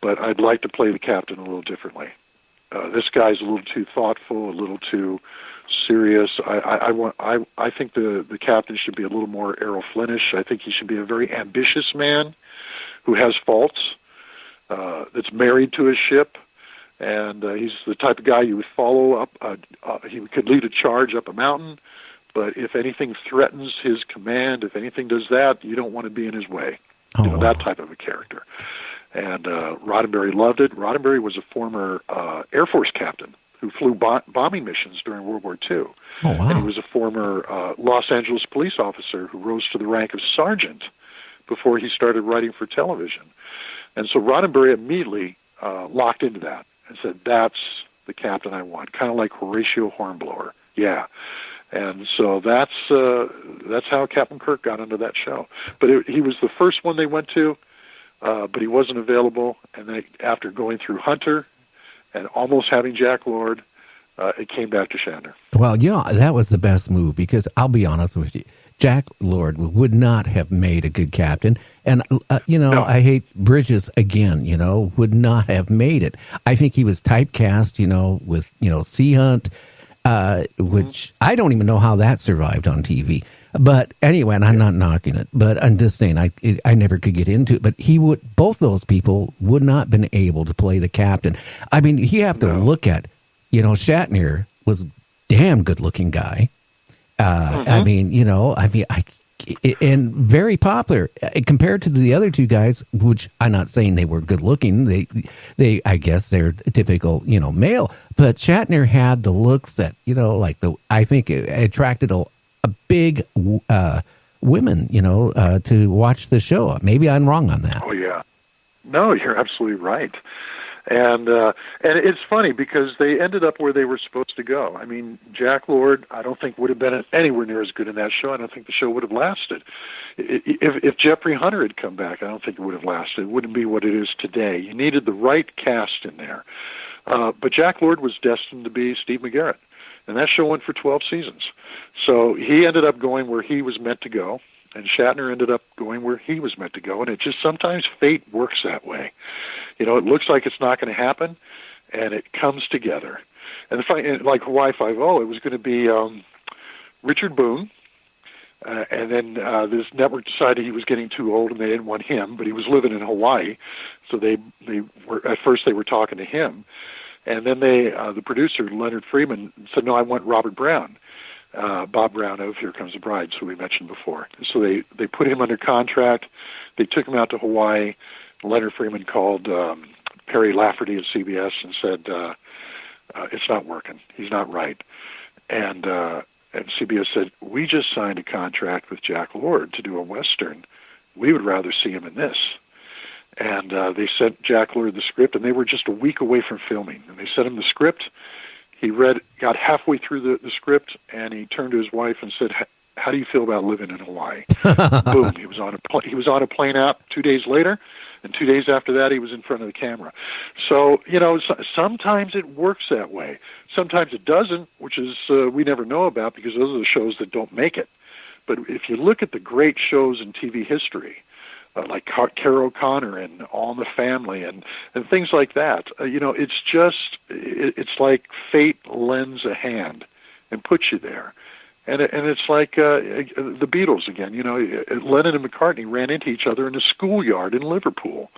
but I'd like to play the captain a little differently. This guy's a little too thoughtful, a little too serious. I think the captain should be a little more Errol Flynnish. I think he should be a very ambitious man who has faults, that's married to his ship, and he's the type of guy you would follow up. He could lead a charge up a mountain, but if anything threatens his command, if anything does that, you don't want to be in his way. That type of a character. And Roddenberry loved it. Roddenberry was a former Air Force captain who flew bombing missions during World War II. Oh, wow. And he was a former Los Angeles police officer who rose to the rank of sergeant before he started writing for television. And so Roddenberry immediately locked into that and said, that's the captain I want, kind of like Horatio Hornblower. Yeah. And so that's how Captain Kirk got into that show. But he was the first one they went to, but he wasn't available. And after going through Hunter and almost having Jack Lord, it came back to Shatner. Well, that was the best move, because I'll be honest with you, Jack Lord would not have made a good captain. And, no. I hate Bridges again, would not have made it. I think he was typecast, with, Sea Hunt, which I don't even know how that survived on TV. But anyway, and I'm not knocking it, but I'm just saying I never could get into it. But both those people would not have been able to play the captain. I mean, you have to look at, Shatner was a damn good looking guy. I mean, and very popular compared to the other two guys, which I'm not saying they were good looking. They, I guess they're typical, male, but Shatner had the looks that, I think it attracted a big, women, to watch the show. Maybe I'm wrong on that. Oh yeah. No, you're absolutely right. And it's funny because they ended up where they were supposed to go. I mean, Jack Lord, I don't think would have been anywhere near as good in that show. I don't think the show would have lasted. If Jeffrey Hunter had come back, I don't think it would have lasted. It wouldn't be what it is today. You needed the right cast in there. But Jack Lord was destined to be Steve McGarrett, and that show went for 12 seasons. So he ended up going where he was meant to go, and Shatner ended up going where he was meant to go. And it just sometimes fate works that way. It looks like it's not going to happen, and it comes together. And like Hawaii Five-0, it was going to be Richard Boone, and then this network decided he was getting too old, and they didn't want him, but he was living in Hawaii, so they were at first they were talking to him, and then the producer Leonard Freeman said, "No, I want Robert Brown." Bob Brown of Here Comes the Bride, who we mentioned before. So they put him under contract. They took him out to Hawaii. Leonard Freeman called Perry Lafferty at CBS and said, it's not working. He's not right. And CBS said, we just signed a contract with Jack Lord to do a Western. We would rather see him in this. And they sent Jack Lord the script, and they were just a week away from filming. And they sent him the script. He got halfway through the script, and he turned to his wife and said, how do you feel about living in Hawaii? Boom. He was on a plane out 2 days later, and 2 days after that, he was in front of the camera. So, sometimes it works that way. Sometimes it doesn't, which is we never know about because those are the shows that don't make it. But if you look at the great shows in TV history, like Carol O'Connor and All in the Family and things like that, it's like fate lends a hand and puts you there. And it's like the Beatles again. Lennon and McCartney ran into each other in a schoolyard in Liverpool.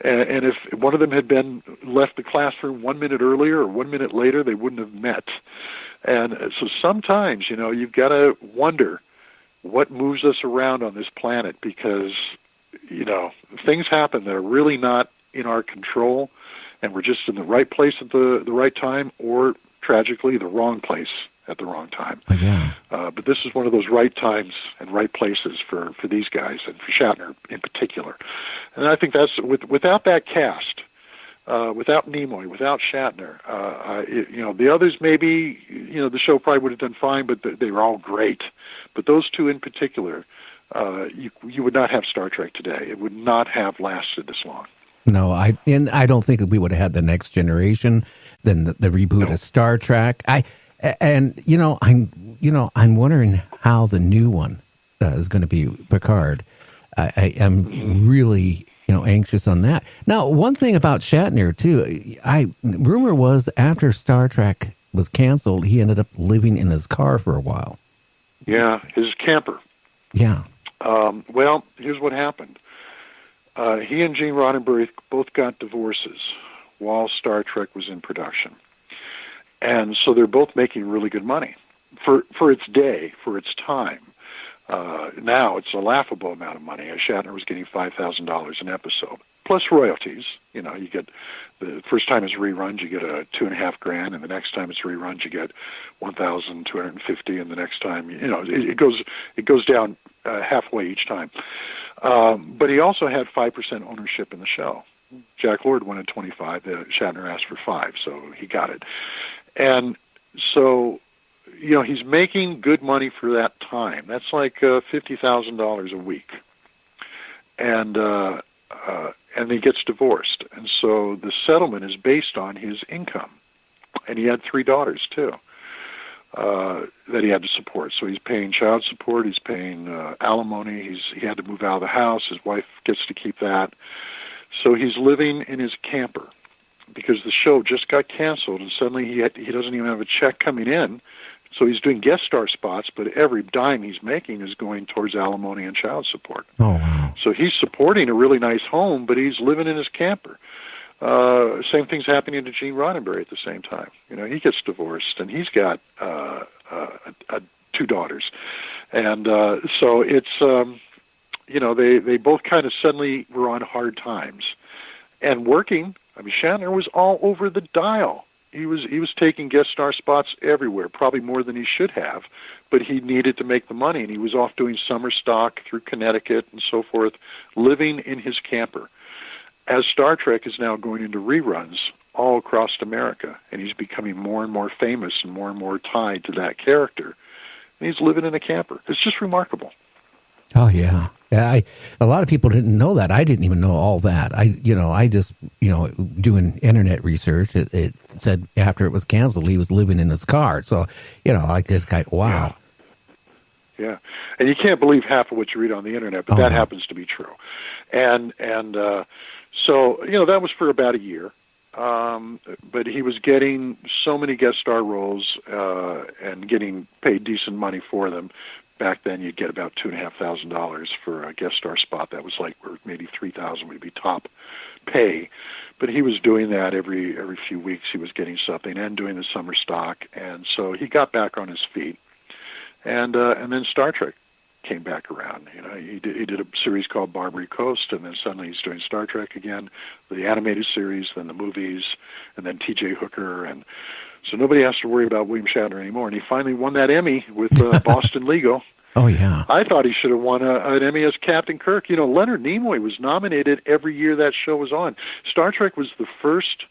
And if one of them had been left the classroom 1 minute earlier or 1 minute later, they wouldn't have met. And so sometimes, you've got to wonder what moves us around on this planet because, things happen that are really not in our control, and we're just in the right place at the right time or, tragically, the wrong place at the wrong time. Yeah. But this is one of those right times and right places for these guys and for Shatner in particular. And I think that's without that cast, without Nimoy, without Shatner, the others maybe, the show probably would have done fine, but they were all great. But those two in particular, you would not have Star Trek today. It would not have lasted this long. No, I don't think that we would have had the Next Generation, then the reboot of Star Trek. I'm wondering how the new one is going to be Picard. I am really, anxious on that. Now, one thing about Shatner too, rumor was after Star Trek was canceled, he ended up living in his car for a while. Yeah, his camper. Yeah. Well, here's what happened. He and Gene Roddenberry both got divorces while Star Trek was in production. And so they're both making really good money for its day, for its time. Now it's a laughable amount of money. Shatner was getting $5,000 an episode, plus royalties. You get the first time it's reruns, you get a $2,500, and the next time it's reruns, you get $1,250, and the next time, it goes down halfway each time. But he also had 5% ownership in the show. Jack Lord wanted 25. Shatner asked for 5, so he got it. And so, he's making good money for that time. That's like $50,000 a week. And he gets divorced. And so the settlement is based on his income. And he had 3 daughters, too, that he had to support. So he's paying child support. He's paying alimony. He had to move out of the house. His wife gets to keep that. So he's living in his camper because the show just got canceled, and suddenly he doesn't even have a check coming in. So he's doing guest star spots, but every dime he's making is going towards alimony and child support. Oh, wow. So he's supporting a really nice home, but he's living in his camper. Same thing's happening to Gene Roddenberry at the same time. He gets divorced, and he's got 2 daughters. And so it's, they both kind of suddenly were on hard times. And working, Shatner was all over the dial. He was taking guest star spots everywhere, probably more than he should have, but he needed to make the money, and he was off doing summer stock through Connecticut and so forth, living in his camper. As Star Trek is now going into reruns all across America, and he's becoming more and more famous and more tied to that character, and he's living in a camper. It's just remarkable. Oh, yeah. A lot of people didn't know that. I didn't even know all that. I just, doing internet research, it said after it was canceled, he was living in his car. So, I just got, wow. Yeah. And you can't believe half of what you read on the internet, but that happens to be true. And so, that was for about a year. But he was getting so many guest star roles and getting paid decent money for them. Back then, you'd get about $2,500 for a guest star spot. That was like, or maybe $3,000 would be top pay. But he was doing that every few weeks. He was getting something and doing the summer stock, and so he got back on his feet. And then Star Trek came back around. He did a series called Barbary Coast, and then suddenly he's doing Star Trek again, the animated series, then the movies, and then T.J. Hooker, and so nobody has to worry about William Shatner anymore. And he finally won that Emmy with Boston Legal. Oh, yeah. I thought he should have won an Emmy as Captain Kirk. Leonard Nimoy was nominated every year that show was on. Star Trek was the first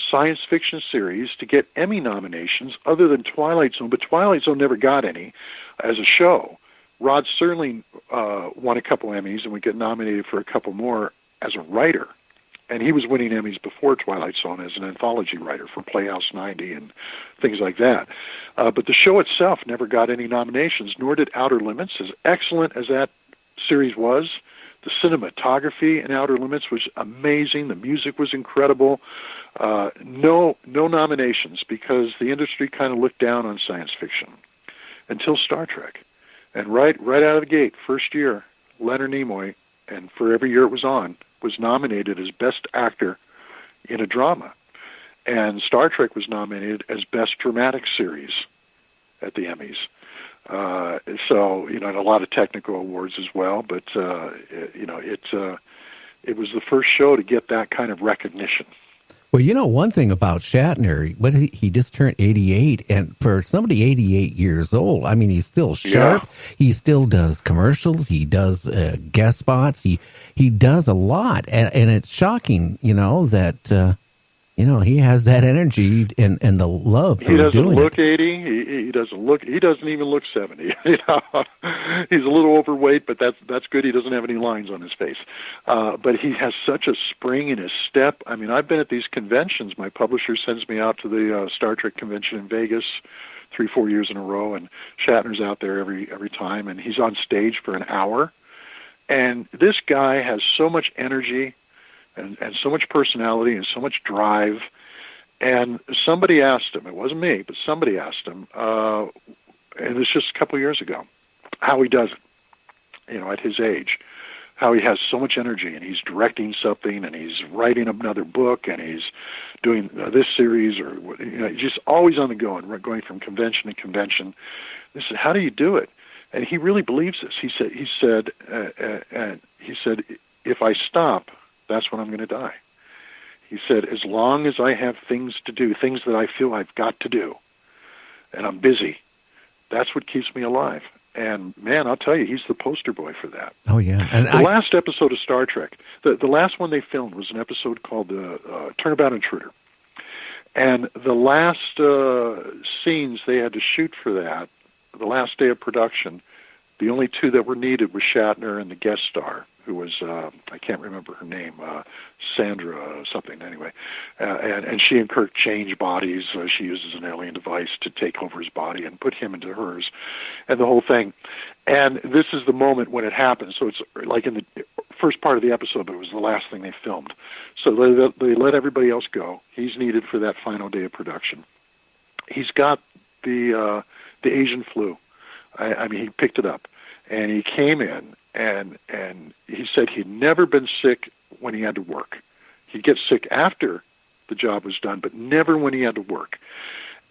science fiction series to get Emmy nominations other than Twilight Zone, but Twilight Zone never got any as a show. Rod Serling won a couple Emmys and would get nominated for a couple more as a writer. And he was winning Emmys before Twilight Zone as an anthology writer for Playhouse 90 and things like that. But the show itself never got any nominations, nor did Outer Limits. As excellent as that series was, the cinematography in Outer Limits was amazing. The music was incredible. No nominations because the industry kind of looked down on science fiction until Star Trek. And right out of the gate, first year, Leonard Nimoy, and for every year it was on, was nominated as Best Actor in a Drama. And Star Trek was nominated as Best Dramatic Series at the Emmys. And a lot of technical awards as well, but, it was the first show to get that kind of recognition. Well, one thing about Shatner, he just turned 88, and for somebody 88 years old, he's still sharp. Yeah. He still does commercials. He does guest spots. He does a lot, and it's shocking, that he has that energy and the love for doing it. He doesn't look 80. He doesn't even look 70. He's a little overweight, but that's good. He doesn't have any lines on his face. But he has such a spring in his step. I've been at these conventions. My publisher sends me out to the Star Trek convention in Vegas 3-4 years in a row, and Shatner's out there every time, and he's on stage for an hour. And this guy has so much energy. and so much personality and so much drive. And somebody asked him, it wasn't me, but somebody asked him, and it was just a couple of years ago, how he does it, at his age, how he has so much energy, and he's directing something, and he's writing another book, and he's doing this series, or just always on the go and going from convention to convention. They said, how do you do it? And he really believes this. He said, if I stop, that's when I'm going to die. He said, as long as I have things to do, things that I feel I've got to do, and I'm busy, that's what keeps me alive. And, man, I'll tell you, he's the poster boy for that. Oh, yeah. And the last episode of Star Trek, the last one they filmed was an episode called Turnabout Intruder. And the last scenes they had to shoot for that, the last day of production, the only two that were needed was Shatner and the guest star, who was, I can't remember her name, Sandra something, anyway. And she and Kirk change bodies. She uses an alien device to take over his body and put him into hers, and the whole thing. And this is the moment when it happens. So it's like in the first part of the episode, but it was the last thing they filmed. So they let everybody else go. He's needed for that final day of production. He's got the Asian flu. I mean, he picked it up, and he came in, and he said he'd never been sick when he had to work. He'd get sick after the job was done, but never when he had to work.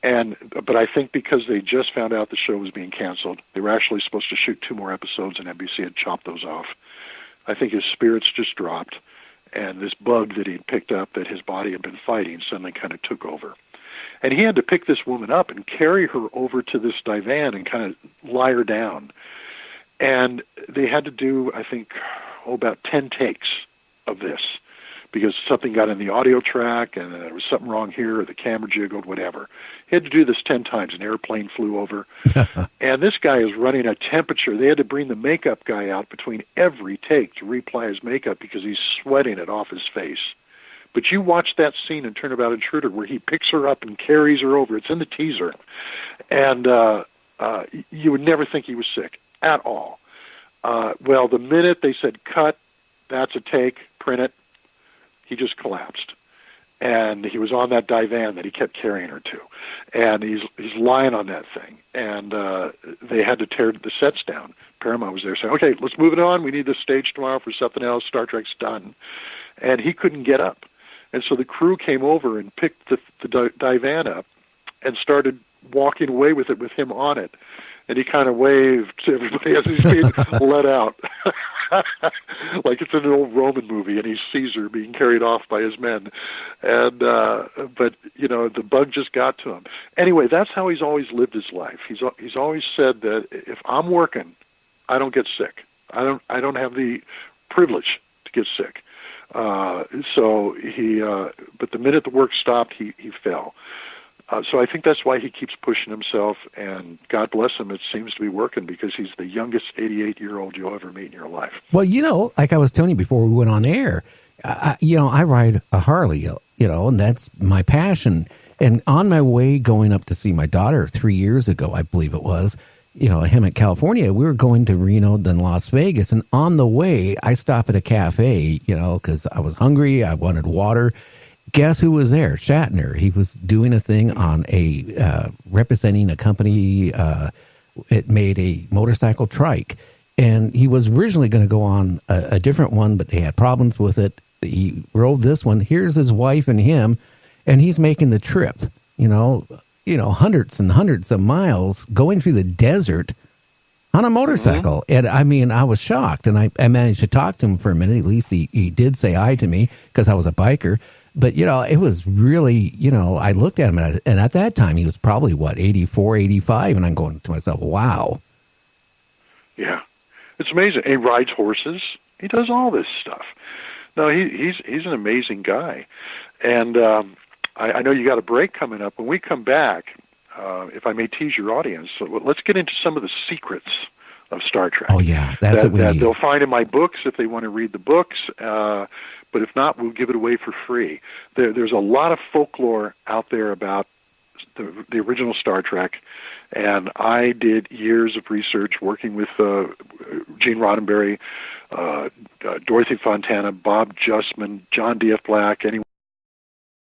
But I think because they just found out the show was being canceled, they were actually supposed to shoot 2 more episodes, and NBC had chopped those off. I think his spirits just dropped, and this bug that he'd picked up that his body had been fighting suddenly kind of took over. And he had to pick this woman up and carry her over to this divan and kind of lie her down. And they had to do, I think, about 10 takes of this because something got in the audio track and there was something wrong here or the camera jiggled, whatever. He had to do this 10 times. An airplane flew over. And this guy is running a temperature. They had to bring the makeup guy out between every take to reapply his makeup because he's sweating it off his face. But you watch that scene in Turnabout Intruder where he picks her up and carries her over. It's in the teaser. And you would never think he was sick at all. Well, the minute they said, cut, that's a take, print it, he just collapsed. And he was on that divan that he kept carrying her to. And he's lying on that thing. And they had to tear the sets down. Paramount was there saying, okay, let's move it on. We need this stage tomorrow for something else. Star Trek's done. And he couldn't get up. And so the crew came over and picked the divan up and started walking away with it with him on it. And he kind of waved to everybody as he's being let out. Like it's in an old Roman movie, and he's Caesar being carried off by his men. And but, the bug just got to him. Anyway, that's how he's always lived his life. He's always said that if I'm working, I don't get sick. I don't have the privilege to get sick. So he, but the minute the work stopped, he fell. So I think that's why he keeps pushing himself, and God bless him, it seems to be working because he's the youngest 88-year-old you'll ever meet in your life. Well, like I was telling you before we went on air, I ride a Harley, and that's my passion. And on my way going up to see my daughter 3 years ago, I believe it was, him at California, we were going to Reno, then Las Vegas. And on the way, I stopped at a cafe, because I was hungry. I wanted water. Guess who was there? Shatner. He was doing a thing on representing a company. It made a motorcycle trike. And he was originally going to go on a different one, but they had problems with it. He rode this one. Here's his wife and him, and he's making the trip, hundreds and hundreds of miles going through the desert on a motorcycle. Mm-hmm. And I mean, I was shocked, and I managed to talk to him for a minute. At least he did say hi to me because I was a biker. But, it was really, I looked at him, and at that time he was probably, 84, 85, and I'm going to myself, wow. Yeah, it's amazing. He rides horses. He does all this stuff. No, he's an amazing guy. And I know you got a break coming up. When we come back, if I may tease your audience, let's get into some of the secrets of Star Trek. Oh, yeah, that's what we need. They'll find in my books if they want to read the books. But if not, we'll give it away for free. There's a lot of folklore out there about the original Star Trek, and I did years of research working with Gene Roddenberry Dorothy Fontana, Bob Justman, John D.F. Black, anyone